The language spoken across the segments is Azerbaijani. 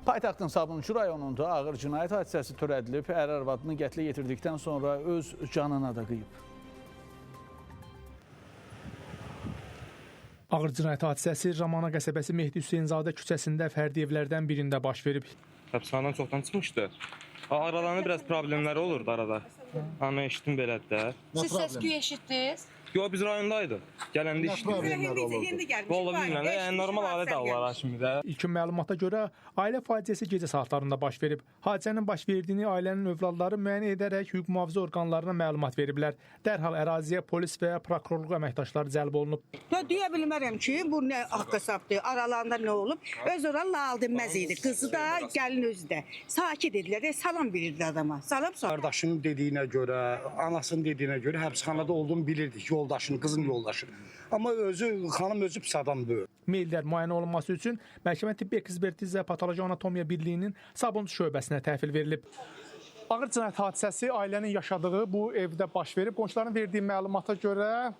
Paytaxtın Sabunçu rayonunda ağır cinayət hadisəsi törədilib. Ər-arvadını qətlə yetirdikdən sonra öz canına da qıyıb. Ağır cinayət hadisəsi Ramana qəsəbəsi Mehdi Hüseynzadə küçəsində fərdi evlərdən birində baş verib. Həbsxanadan çoxdan çıxmışdı. Aralarında biraz problemləri olurdu arada. Amma eşitdim belədir də. Siz səs-küy eşitdiniz? Yox, biz rayondaydı. Gələndə eşitdik. İndi gəlmiş. Vallahi bilmirəm, yəni normal alət alırlar şimdi də. İlkin məlumata görə ailə faciəsi gecə saatlarında baş verib. Hadisənin baş verdiyini ailənin övladları müəyyən edərək hüquq mühafizə orqanlarına məlumat veriblər. Dərhal əraziyə polis və ya prokurorluq əməkdaşları cəlb olunub. Deyə bilmərəm ki, bu nə haqq-hesabdır, aralarında nə olub. Öz oran lal-dinməz idi. Qızı da, gəlin özü də. Sakit idilər, salam verirdi adama. Salam sonra. Qardaşının dediyinə görə, anasının dediyinə görə həbsxanada olduğunu bilirdik, yoldaşını, qızın yoldaşını. Amma xanım özü pis adamdır. Meyllər müayinə olunması üçün Məhkəmə Tibbi Ekspertiza Patoloji Anatomiya Birliyinin Sabunçu şöbəsinə təhvil verilib. Ağır cinayət hadisəsi ailənin yaşadığı bu evdə baş verib. Qonşuların verdiyi məlumata görə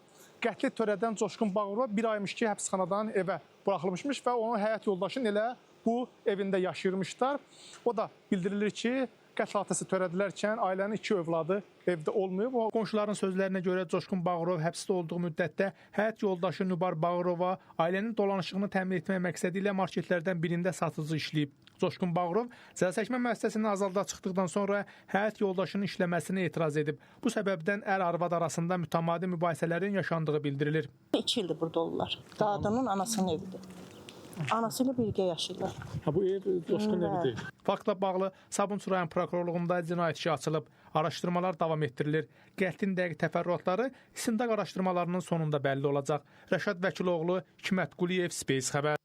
qətli törədən Coşqun Bağırov bir aymış ki, həbsxanadan evə buraxılmışmış və onun həyat yoldaşının elə bu evində yaşayırmışlar. O da bildirilir ki, qətl hadisəsi törədilərkən ailənin 2 övladı evdə olmayıb. O qonşuların sözlərinə görə Coşqun Bağırov həbsdə olduğu müddətdə həyat yoldaşı Nübar Bağırova ailənin dolanışığını təmin etmək məqsədi ilə marketlərdən birində satıcı işləyib. Coşqun Bağırov cəzaçəkmə müəssisəsindən azadlığa çıxdıqdan sonra həyat yoldaşının işləməsinə etiraz edib. Bu səbəbdən ər-arvad arasında mütəmadi mübahisələrin yaşandığı bildirilir. 2 ildir burada olurlar. Qadının anasının evidir. Anası ilə birgə yaşayırlar. Bu ev Coşqun evi deyil. Faktla bağlı Sabunçu rayon prokurorluğunda cinayət işi açılıb. Araşdırmalar davam etdirilir. Qətlin dəqiq təfərrüatları istintaq araşdırmalarının sonunda bəlli olacaq. Rəşad Vəkiloğlu, Hikmət Quliyev, Space xəbər.